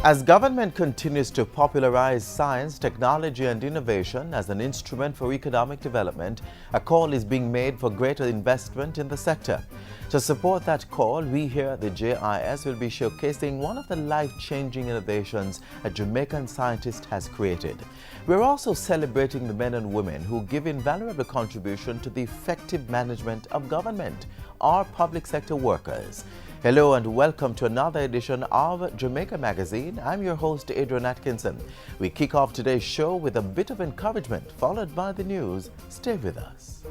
As government continues to popularize science, technology and innovation as an instrument for economic development, a call is being made for greater investment in the sector. To support that call, we here at the JIS will be showcasing one of the life-changing innovations a Jamaican scientist has created. We're also celebrating the men and women who give invaluable contribution to the effective management of government, our public sector workers. Hello and welcome to another edition of Jamaica Magazine. I'm your host, Adrian Atkinson. We kick off today's show with a bit of encouragement, followed by the news. Stay with us.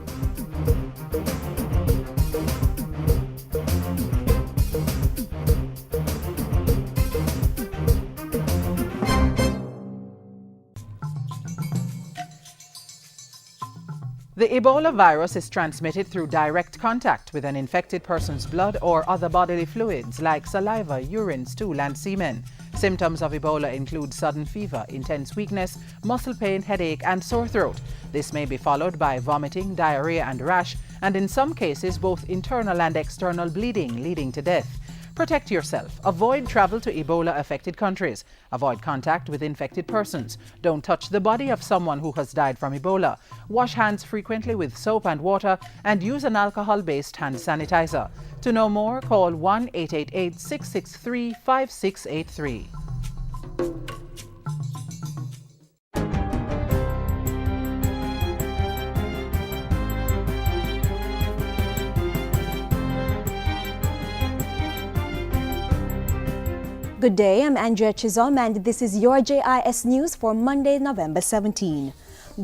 The Ebola virus is transmitted through direct contact with an infected person's blood or other bodily fluids like saliva, urine, stool, and semen. Symptoms of Ebola include sudden fever, intense weakness, muscle pain, headache, and sore throat. This may be followed by vomiting, diarrhea, and rash, and in some cases both internal and external bleeding, leading to death. Protect yourself. Avoid travel to Ebola-affected countries. Avoid contact with infected persons. Don't touch the body of someone who has died from Ebola. Wash hands frequently with soap and water and use an alcohol-based hand sanitizer. To know more, call 1-888-663-5683. Good day, I'm Andrea Chisholm and this is your JIS News for Monday, November 17.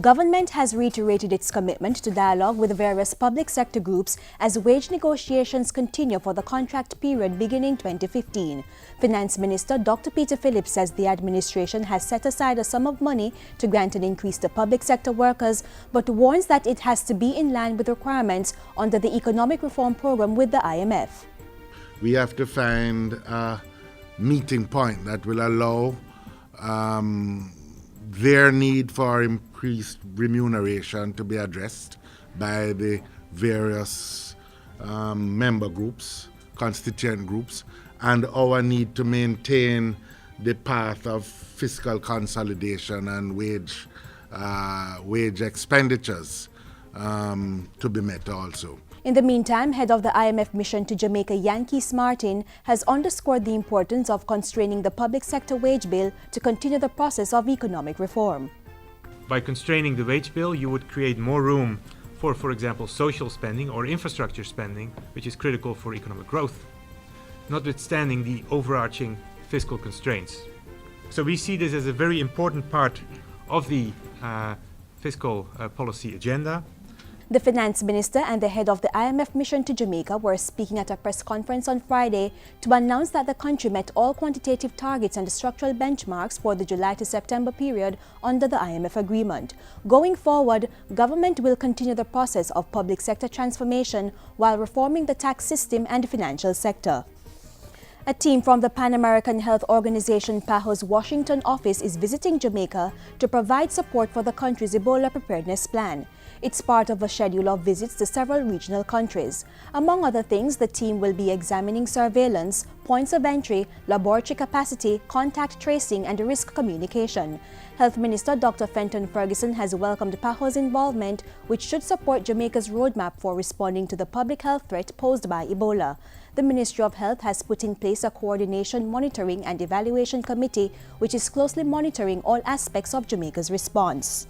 Government has reiterated its commitment to dialogue with various public sector groups as wage negotiations continue for the contract period beginning 2015. Finance Minister Dr. Peter Phillips says the administration has set aside a sum of money to grant an increase to public sector workers, but warns that it has to be in line with requirements under the economic reform program with the IMF. We have to find a meeting point that will allow their need for increased remuneration to be addressed by the various member groups, constituent groups, and our need to maintain the path of fiscal consolidation and wage expenditures to be met also. In the meantime, head of the IMF mission to Jamaica, Yankees Martin, has underscored the importance of constraining the public sector wage bill to continue the process of economic reform. By constraining the wage bill, you would create more room for example, social spending or infrastructure spending, which is critical for economic growth, notwithstanding the overarching fiscal constraints. So we see this as a very important part of the fiscal policy agenda. The finance minister and the head of the IMF mission to Jamaica were speaking at a press conference on Friday to announce that the country met all quantitative targets and structural benchmarks for the July to September period under the IMF agreement. Going forward, government will continue the process of public sector transformation while reforming the tax system and financial sector. A team from the Pan American Health Organization PAHO's Washington office is visiting Jamaica to provide support for the country's Ebola preparedness plan. It's part of a schedule of visits to several regional countries. Among other things, the team will be examining surveillance, points of entry, laboratory capacity, contact tracing, and risk communication. Health Minister Dr. Fenton Ferguson has welcomed PAHO's involvement, which should support Jamaica's roadmap for responding to the public health threat posed by Ebola. The Ministry of Health has put in place a coordination, monitoring, and evaluation committee, which is closely monitoring all aspects of Jamaica's response.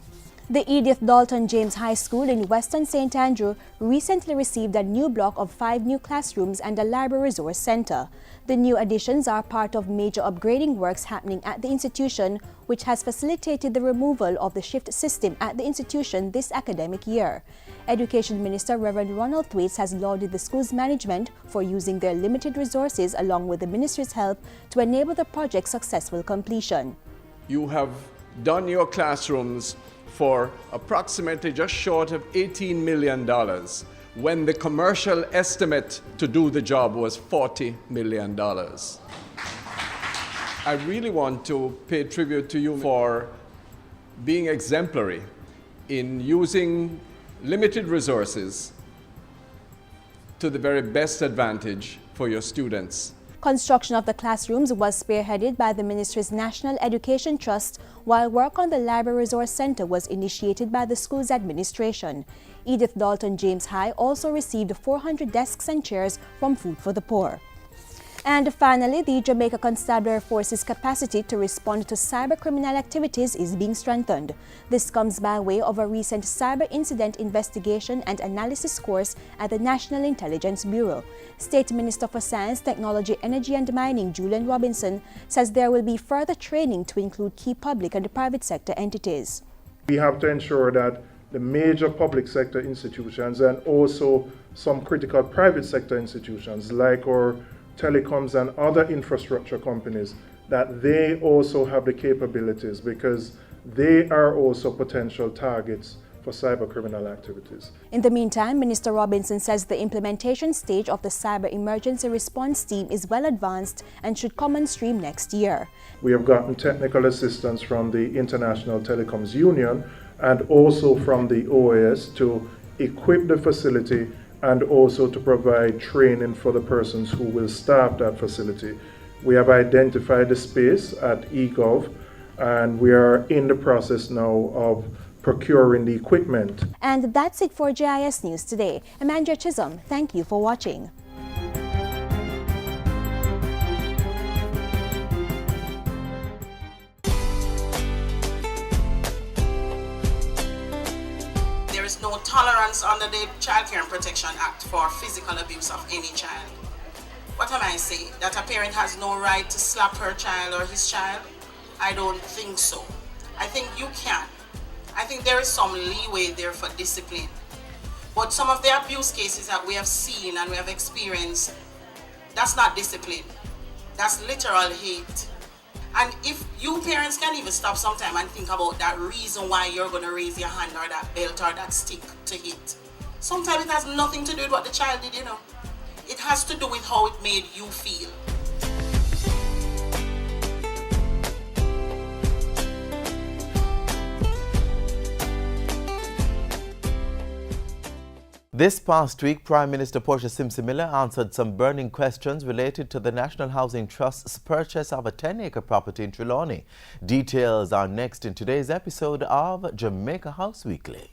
The Edith Dalton James High School in Western St. Andrew recently received a new block of 5 new classrooms and a library resource center. The new additions are part of major upgrading works happening at the institution, which has facilitated the removal of the shift system at the institution this academic year. Education Minister Reverend Ronald Thwaites has lauded the school's management for using their limited resources along with the ministry's help to enable the project's successful completion. You have done your classrooms for approximately just short of $18 million, when the commercial estimate to do the job was $40 million. I really want to pay tribute to you for being exemplary in using limited resources to the very best advantage for your students. Construction of the classrooms was spearheaded by the Ministry's National Education Trust, while work on the Library Resource Center was initiated by the school's administration. Edith Dalton James High also received 400 desks and chairs from Food for the Poor. And finally, the Jamaica Constabulary Force's capacity to respond to cybercriminal activities is being strengthened. This comes by way of a recent cyber incident investigation and analysis course at the National Intelligence Bureau. State Minister for Science, Technology, Energy and Mining, Julian Robinson, says there will be further training to include key public and private sector entities. We have to ensure that the major public sector institutions and also some critical private sector institutions like our telecoms and other infrastructure companies, that they also have the capabilities, because they are also potential targets for cyber criminal activities. In the meantime, Minister Robinson says the implementation stage of the Cyber Emergency Response Team is well advanced and should come on stream next year. We have gotten technical assistance from the International Telecoms Union and also from the OAS to equip the facility and also to provide training for the persons who will staff that facility. We have identified the space at eGov, and we are in the process now of procuring the equipment. And that's it for GIS News today. I'm Andrea Chisholm. Thank you for watching. There is no tolerance under the Child Care and Protection Act for physical abuse of any child. What am I saying? That a parent has no right to slap her child or his child? I don't think so. I think you can. I think there is some leeway there for discipline. But some of the abuse cases that we have seen and we have experienced, that's not discipline. That's literal hate. And if you parents can even stop sometime and think about that reason why you're going to raise your hand or that belt or that stick to hit. Sometimes it has nothing to do with what the child did, you know. It has to do with how it made you feel. This past week, Prime Minister Portia Simpson Miller answered some burning questions related to the National Housing Trust's purchase of a 10-acre property in Trelawney. Details are next in today's episode of Jamaica House Weekly.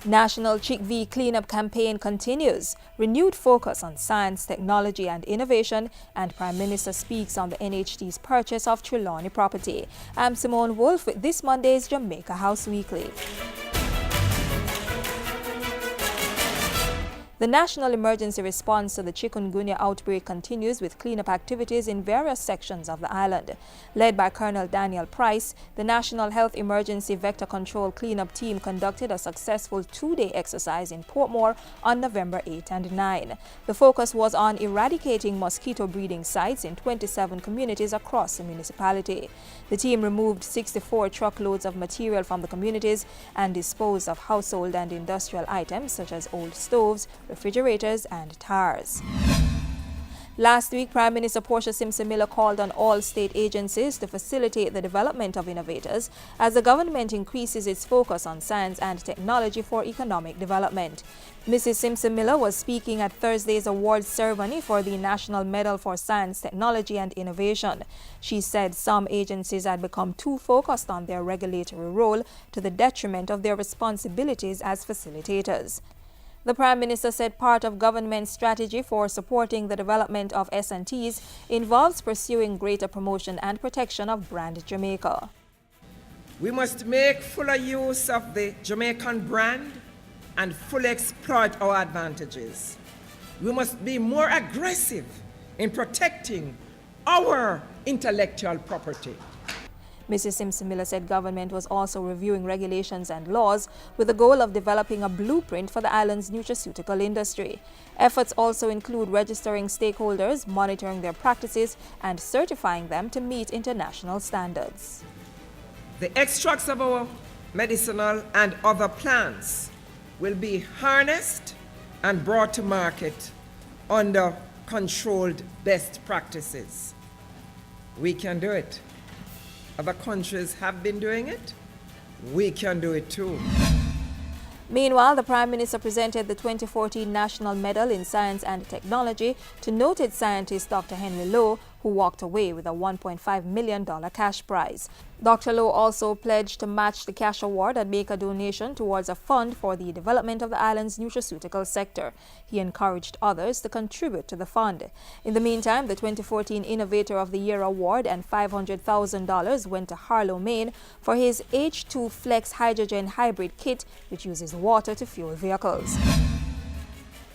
National Chick V cleanup campaign continues. Renewed focus on science, technology and innovation, and Prime Minister speaks on the NHT's purchase of Trelawney property. I'm Simone Wolf with this Monday's Jamaica House Weekly. The national emergency response to the chikungunya outbreak continues with cleanup activities in various sections of the island. Led by Colonel Daniel Price, the National Health Emergency Vector Control Cleanup Team conducted a successful two-day exercise in Portmore on November 8 and 9. The focus was on eradicating mosquito breeding sites in 27 communities across the municipality. The team removed 64 truckloads of material from the communities and disposed of household and industrial items such as old stoves, refrigerators and tires. Last week, Prime Minister Portia Simpson Miller called on all state agencies to facilitate the development of innovators as the government increases its focus on science and technology for economic development. Mrs. Simpson Miller was speaking at Thursday's awards ceremony for the National Medal for Science, Technology and Innovation. She said some agencies had become too focused on their regulatory role to the detriment of their responsibilities as facilitators. The Prime Minister said part of government's strategy for supporting the development of S&Ts involves pursuing greater promotion and protection of brand Jamaica. We must make fuller use of the Jamaican brand and fully exploit our advantages. We must be more aggressive in protecting our intellectual property. Mrs. Simpson Miller said government was also reviewing regulations and laws with the goal of developing a blueprint for the island's nutraceutical industry. Efforts also include registering stakeholders, monitoring their practices, and certifying them to meet international standards. The extracts of our medicinal and other plants will be harnessed and brought to market under controlled best practices. We can do it. Other countries have been doing it. We can do it too. Meanwhile, the Prime Minister presented the 2014 National Medal in Science and Technology to noted scientist Dr. Henry Lowe, who walked away with a $1.5 million cash prize. Dr. Lowe also pledged to match the cash award and make a donation towards a fund for the development of the island's nutraceutical sector. He encouraged others to contribute to the fund. In the meantime, the 2014 Innovator of the Year award and $500,000 went to Harlow, Maine for his H2 Flex hydrogen hybrid kit, which uses water to fuel vehicles.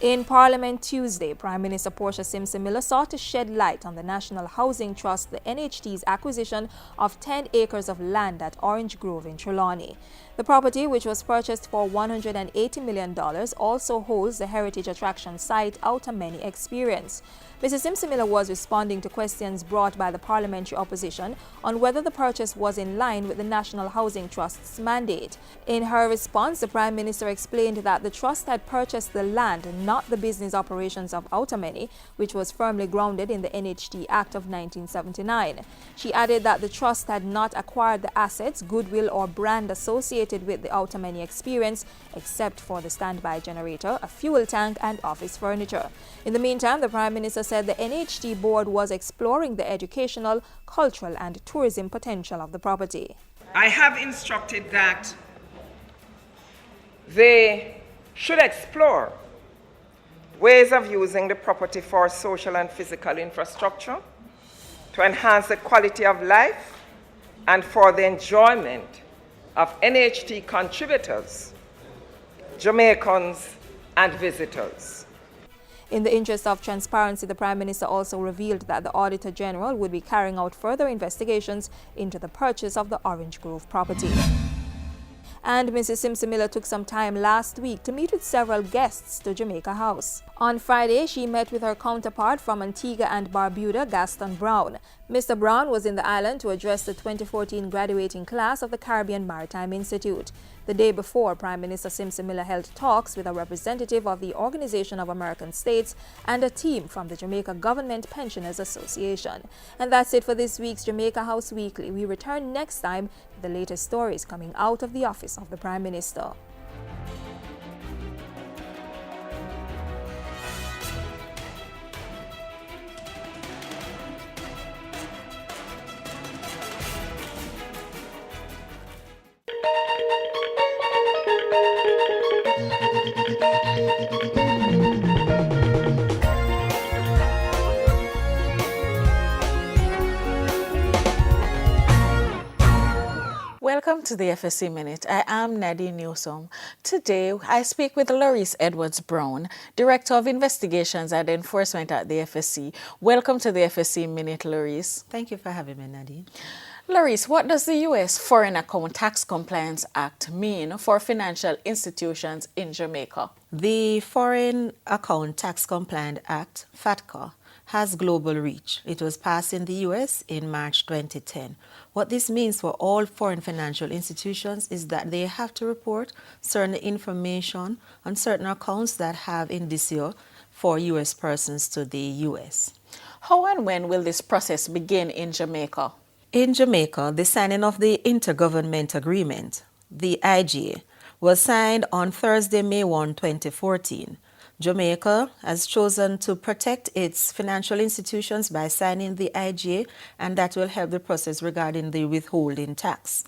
In Parliament Tuesday, Prime Minister Portia Simpson Miller sought to shed light on the National Housing Trust, the NHT's acquisition of 10 acres of land at Orange Grove in Trelawney. The property, which was purchased for $180 million, also holds the heritage attraction site Outer Many Experience. Mrs. Simpson Miller was responding to questions brought by the parliamentary opposition on whether the purchase was in line with the National Housing Trust's mandate. In her response, the Prime Minister explained that the trust had purchased the land, not the business operations of Outer Many, which was firmly grounded in the NHT Act of 1979. She added that the trust had not acquired the assets, goodwill or brand associated with the Outer Many Experience, except for the standby generator, a fuel tank and office furniture. In the meantime, the Prime Minister said the NHT board was exploring the educational, cultural and tourism potential of the property. I have instructed that they should explore ways of using the property for social and physical infrastructure to enhance the quality of life and for the enjoyment of NHT contributors, Jamaicans and visitors. In the interest of transparency, the Prime Minister also revealed that the Auditor General would be carrying out further investigations into the purchase of the Orange Grove property. And Mrs. Simpson Miller took some time last week to meet with several guests to Jamaica House. On Friday, she met with her counterpart from Antigua and Barbuda, Gaston Brown. Mr. Brown was in the island to address the 2014 graduating class of the Caribbean Maritime Institute. The day before, Prime Minister Simpson Miller held talks with a representative of the Organization of American States and a team from the Jamaica Government Pensioners Association. And that's it for this week's Jamaica House Weekly. We return next time with the latest stories coming out of the office of the Prime Minister. Welcome to the FSC Minute. I am Nadine Newsom. Today, I speak with Larice Edwards-Brown, Director of Investigations and Enforcement at the FSC. Welcome to the FSC Minute, Larice. Thank you for having me, Nadine. Larice, what does the U.S. Foreign Account Tax Compliance Act mean for financial institutions in Jamaica? The Foreign Account Tax Compliance Act, FATCA, has global reach. It was passed in the U.S. in March 2010. What this means for all foreign financial institutions is that they have to report certain information on certain accounts that have indicia for U.S. persons to the U.S. How and when will this process begin in Jamaica? In Jamaica, the signing of the Intergovernment Agreement, the IGA, was signed on Thursday, May 1, 2014. Jamaica has chosen to protect its financial institutions by signing the IGA, and that will help the process regarding the withholding tax.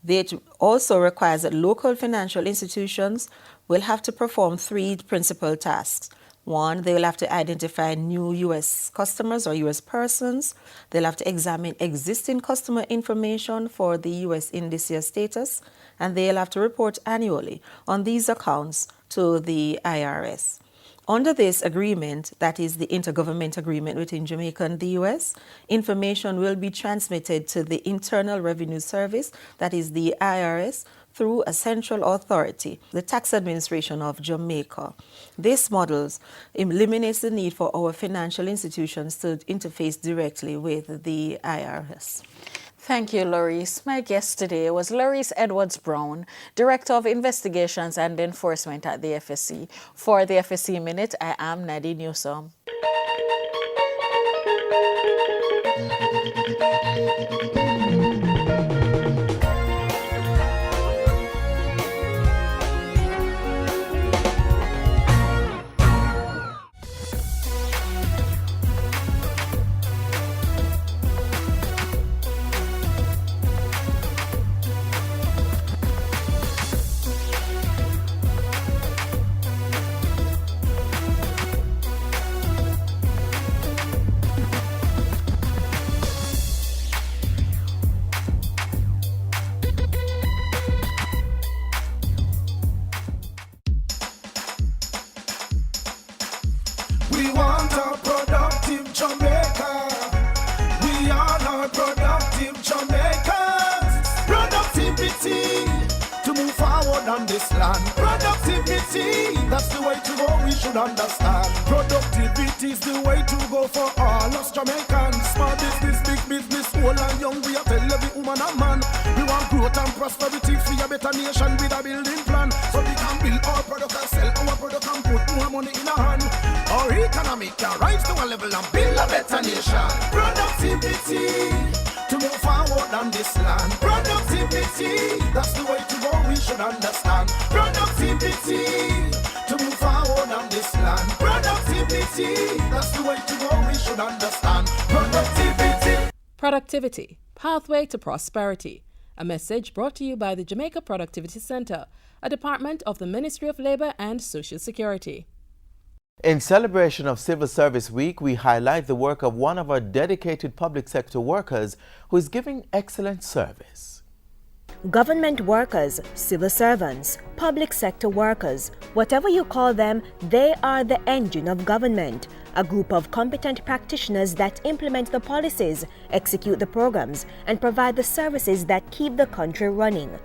It also requires that local financial institutions will have to perform three principal tasks. One, they will have to identify new U.S. customers or U.S. persons. They'll have to examine existing customer information for the U.S. indicia status, and they'll have to report annually on these accounts to the IRS. Under this agreement, that is the intergovernment agreement between Jamaica and the U.S., information will be transmitted to the Internal Revenue Service, that is the IRS, through a central authority, the Tax Administration of Jamaica. This model eliminates the need for our financial institutions to interface directly with the IRS. Thank you, Larice. My guest today was Larice Edwards-Brown, Director of Investigations and Enforcement at the FSC. For the FSC Minute, I am Nadine Newsom. on this land. Productivity, that's the way to go, we should understand. Productivity is the way to go for all us Jamaicans. Small business, big business, old and young, we are tell every woman and man. We want growth and prosperity for a better nation with a building plan. So we can build our product and sell our product and put more money in our hand. Our economy can rise to a level and build a better nation. Productivity, to move forward on this land. Productivity, that's the way to go, we should understand. Productivity, to move forward on this land. Productivity, that's the way to go, we should understand. Productivity. Productivity, pathway to prosperity. A message brought to you by the Jamaica Productivity Center, a department of the Ministry of Labor and Social Security. In celebration of Civil Service Week, we highlight the work of one of our dedicated public sector workers who is giving excellent service. Government workers, civil servants, public sector workers, whatever you call them, they are the engine of government, a group of competent practitioners that implement the policies, execute the programs, and provide the services that keep the country running.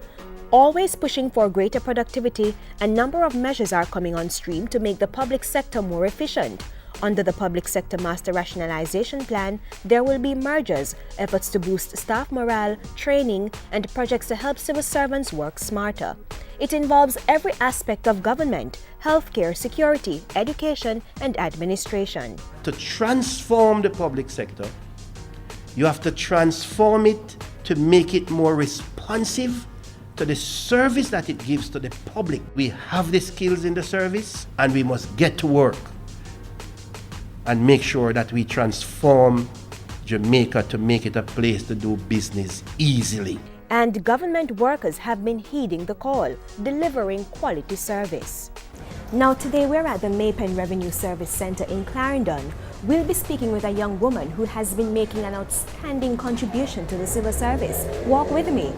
Always pushing for greater productivity, a number of measures are coming on stream to make the public sector more efficient. Under the Public Sector Master Rationalization Plan, there will be mergers, efforts to boost staff morale, training, and projects to help civil servants work smarter. It involves every aspect of government: healthcare, security, education, and administration. To transform the public sector, you have to transform it to make it more responsive to the service that it gives to the public. We have the skills in the service, and we must get to work and make sure that we transform Jamaica to make it a place to do business easily. And government workers have been heeding the call, delivering quality service. Now today we're at the Maypen Revenue Service Center in Clarendon. We'll be speaking with a young woman who has been making an outstanding contribution to the civil service. Walk with me.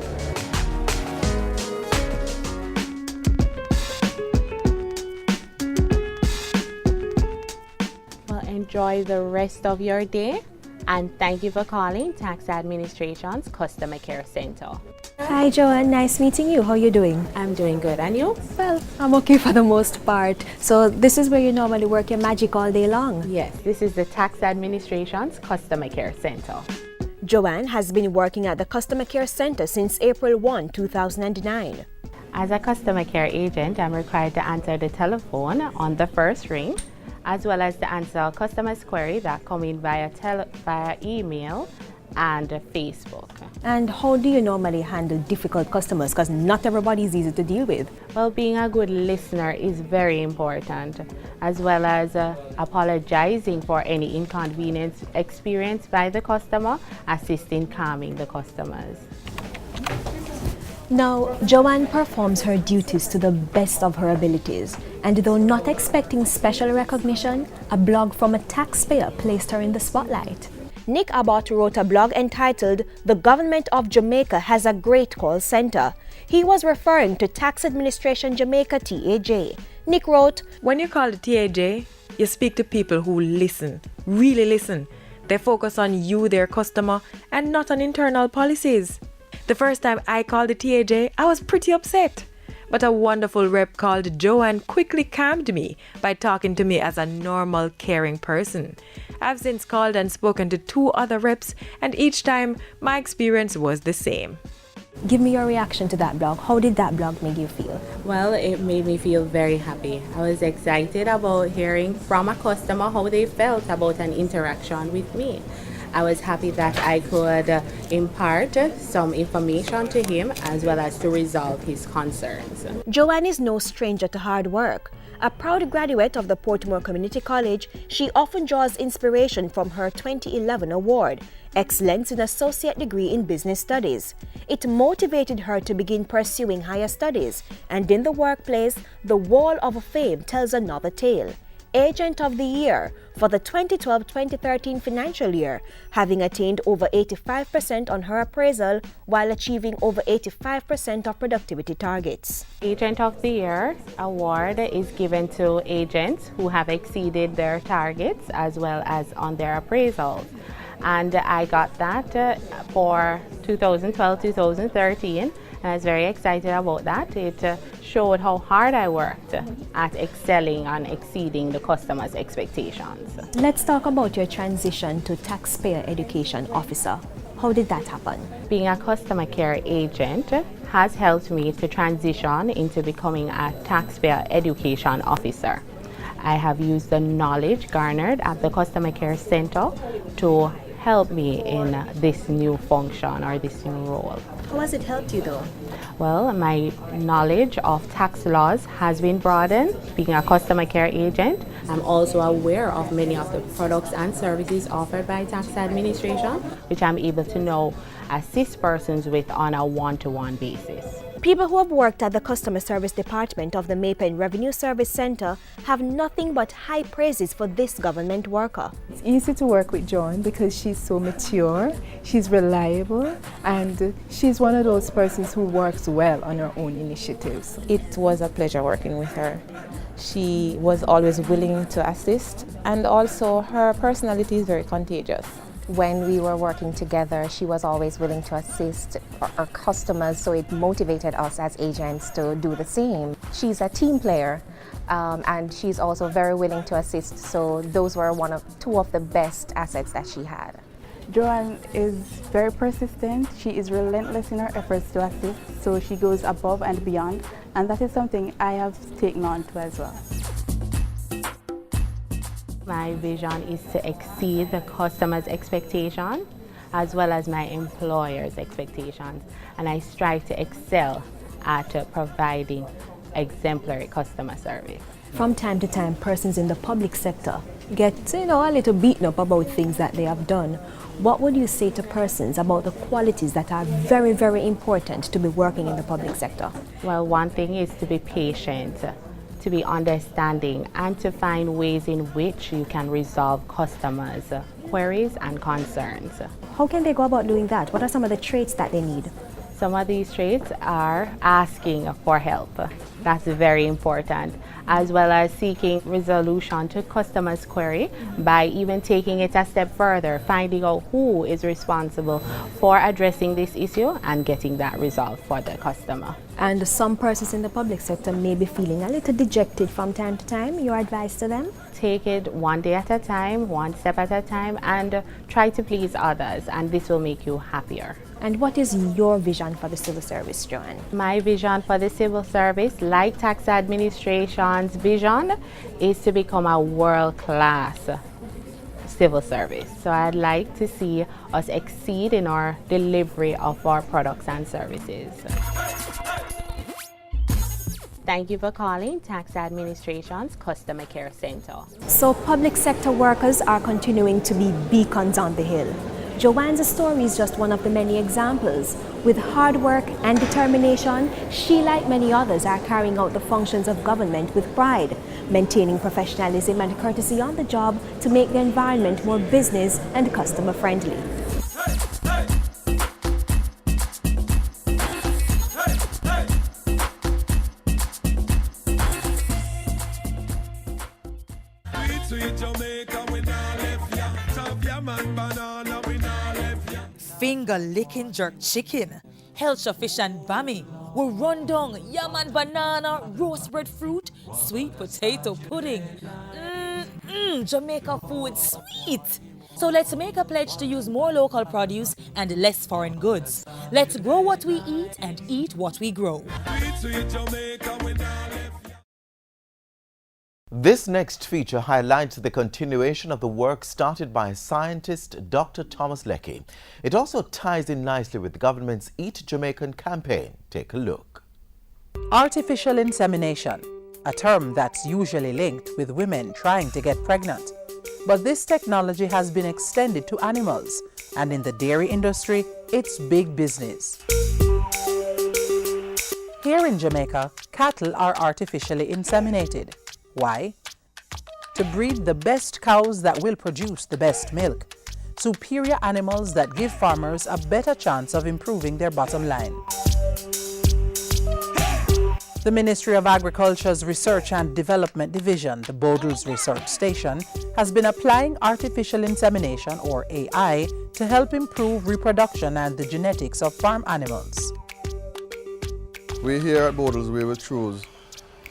Enjoy the rest of your day, and thank you for calling Tax Administration's Customer Care Center. Hi Joanne, nice meeting you. How are you doing? I'm doing good, and you? Well, I'm okay for the most part. So this is where you normally work your magic all day long? Yes, this is the Tax Administration's Customer Care Center. Joanne has been working at the Customer Care Center since April 1, 2009. As a customer care agent, I'm required to answer the telephone on the first ring, as well as to answer customers' queries that come in via email and Facebook. And how do you normally handle difficult customers? Because not everybody is easy to deal with. Well, being a good listener is very important, as well as apologizing for any inconvenience experienced by the customer, assisting calming the customers. Now, Joanne performs her duties to the best of her abilities, and though not expecting special recognition, a blog from a taxpayer placed her in the spotlight. Nick Abbott wrote a blog entitled "The Government of Jamaica Has a Great Call Center." He was referring to Tax Administration Jamaica TAJ. Nick wrote, "When you call the TAJ, you speak to people who listen, really listen. They focus on you, their customer, and not on internal policies. The first time I called the TAJ, I was pretty upset. But a wonderful rep called Joanne quickly calmed me by talking to me as a normal, caring person. I've since called and spoken to 2 other reps, and each time my experience was the same." Give me your reaction to that blog. How did that blog make you feel? Well, it made me feel very happy. I was excited about hearing from a customer how they felt about an interaction with me. I was happy that I could impart some information to him, as well as to resolve his concerns. Joanne is no stranger to hard work. A proud graduate of the Portmore Community College, she often draws inspiration from her 2011 award, Excellence in Associate Degree in Business Studies. It motivated her to begin pursuing higher studies, and in the workplace, the Wall of Fame tells another tale. Agent of the Year for the 2012-2013 financial year, having attained over 85% on her appraisal while achieving over 85% of productivity targets. Agent of the Year award is given to agents who have exceeded their targets as well as on their appraisals. And I got that for 2012-2013, And I was very excited about that. It showed how hard I worked at excelling and exceeding the customers' expectations. Let's talk about your transition to taxpayer education officer. How did that happen? Being a customer care agent has helped me to transition into becoming a taxpayer education officer. I have used the knowledge garnered at the customer care center to help me in this new function or this new role. How has it helped you though? Well, my knowledge of tax laws has been broadened. Being a customer care agent, I'm also aware of many of the products and services offered by tax administration, which I'm able to now assist persons with on a one-to-one basis. People who have worked at the customer service department of the Maypen Revenue Service Center have nothing but high praises for this government worker. It's easy to work with Joan because she's so mature, she's reliable, and she's one of those persons who works well on her own initiatives. It was a pleasure working with her. She was always willing to assist, and also her personality is very contagious. When we were working together, she was always willing to assist our customers, so it motivated us as agents to do the same. She's a team player, and she's also very willing to assist, so those were two of the best assets that she had. Joanne is very persistent. She is relentless in her efforts to assist, so she goes above and beyond, and that is something I have taken on to as well. My vision is to exceed the customer's expectation as well as my employer's expectations, and I strive to excel at providing exemplary customer service. From time to time, persons in the public sector get, a little beaten up about things that they have done. What would you say to persons about the qualities that are very, very important to be working in the public sector? Well, one thing is to be patient, to be understanding, and to find ways in which you can resolve customers' queries and concerns. How can they go about doing that? What are some of the traits that they need? Some of these traits are asking for help. That's very important, as well as seeking resolution to customers' query by even taking it a step further, finding out who is responsible for addressing this issue and getting that resolved for the customer. And some persons in the public sector may be feeling a little dejected from time to time. Your advice to them? Take it one day at a time, one step at a time, and try to please others, and this will make you happier. And what is your vision for the civil service, Joanne? My vision for the civil service, like tax administration's vision, is to become a world-class civil service. So I'd like to see us exceed in our delivery of our products and services. Thank you for calling Tax Administration's Customer Care Center. So public sector workers are continuing to be beacons on the hill. Joanne's story is just one of the many examples. With hard work and determination, she, like many others, are carrying out the functions of government with pride, maintaining professionalism and courtesy on the job to make the environment more business and customer friendly. Finger-licking jerk chicken, Helcher fish and bami, we run down yam and banana, roast breadfruit, sweet potato pudding. Jamaica food sweet. So let's make a pledge to use more local produce and less foreign goods. Let's grow what we eat and eat what we grow. This next feature highlights the continuation of the work started by scientist Dr. Thomas Leckie. It also ties in nicely with the government's Eat Jamaican campaign. Take a look. Artificial insemination, a term that's usually linked with women trying to get pregnant. But this technology has been extended to animals, and in the dairy industry, it's big business. Here in Jamaica, cattle are artificially inseminated. Why? To breed the best cows that will produce the best milk. Superior animals that give farmers a better chance of improving their bottom line. The Ministry of Agriculture's Research and Development Division, the Bodles Research Station, has been applying artificial insemination, or AI, to help improve reproduction and the genetics of farm animals. We here at Bodles, we will choose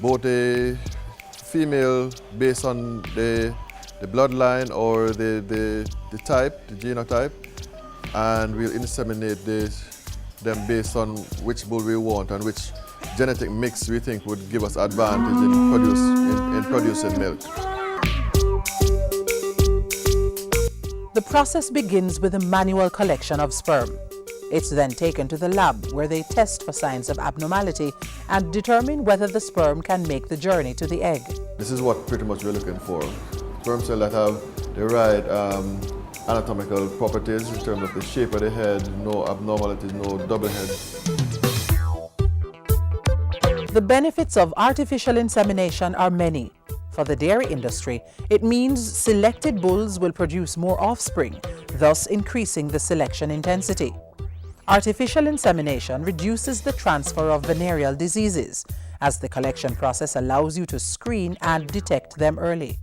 both a female based on the bloodline or the type, the genotype, and we'll inseminate them based on which bull we want and which genetic mix we think would give us advantage in producing milk. The process begins with a manual collection of sperm. It's then taken to the lab where they test for signs of abnormality and determine whether the sperm can make the journey to the egg. This is what pretty much we're looking for. Sperm cells that have the right anatomical properties in terms of the shape of the head, no abnormalities, no double head. The benefits of artificial insemination are many. For the dairy industry, it means selected bulls will produce more offspring, thus increasing the selection intensity. Artificial insemination reduces the transfer of venereal diseases, as the collection process allows you to screen and detect them early.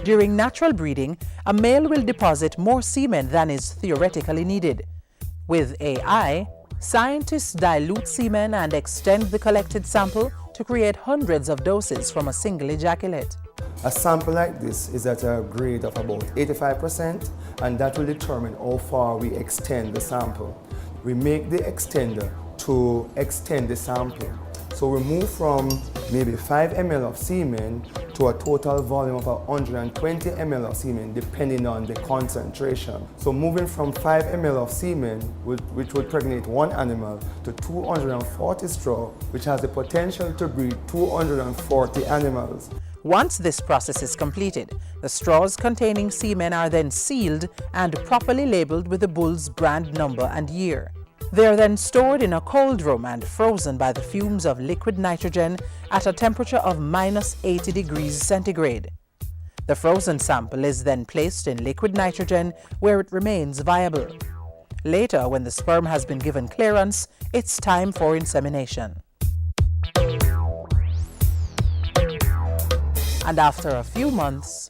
During natural breeding, a male will deposit more semen than is theoretically needed. With AI, scientists dilute semen and extend the collected sample to create hundreds of doses from a single ejaculate. A sample like this is at a grade of about 85%, and that will determine how far we extend the sample. We make the extender to extend the sample. So we move from maybe 5 ml of semen to a total volume of 120 ml of semen, depending on the concentration. So moving from 5 ml of semen, which would pregnate one animal, to 240 straw, which has the potential to breed 240 animals. Once this process is completed, the straws containing semen are then sealed and properly labeled with the bull's brand number and year. They are then stored in a cold room and frozen by the fumes of liquid nitrogen at a temperature of -80 degrees centigrade. The frozen sample is then placed in liquid nitrogen where it remains viable. Later, when the sperm has been given clearance, it's time for insemination. And after a few months,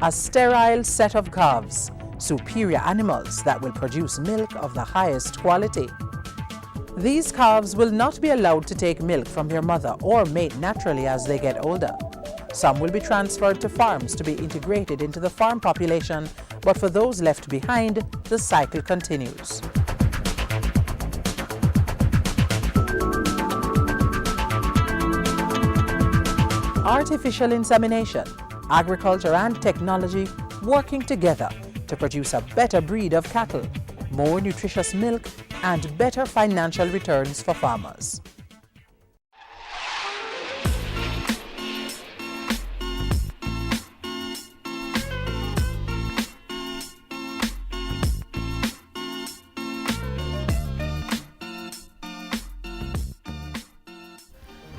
a sterile set of calves, superior animals that will produce milk of the highest quality. These calves will not be allowed to take milk from their mother or mate naturally as they get older. Some will be transferred to farms to be integrated into the farm population, but for those left behind, the cycle continues. Artificial insemination, agriculture and technology working together to produce a better breed of cattle, more nutritious milk, and better financial returns for farmers.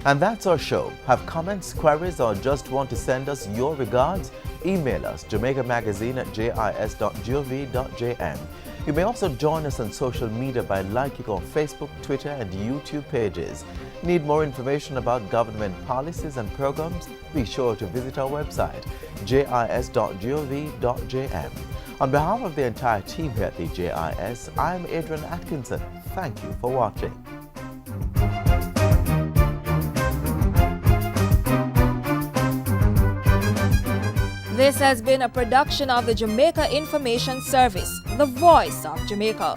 And that's our show. Have comments, queries, or just want to send us your regards? Email us jamaicamagazine@jis.gov.jm. You may also join us on social media by liking our Facebook, Twitter, and YouTube pages. Need more information about government policies and programs? Be sure to visit our website, jis.gov.jm. On behalf of the entire team here at the JIS, I'm Adrian Atkinson. Thank you for watching. This has been a production of the Jamaica Information Service, the voice of Jamaica.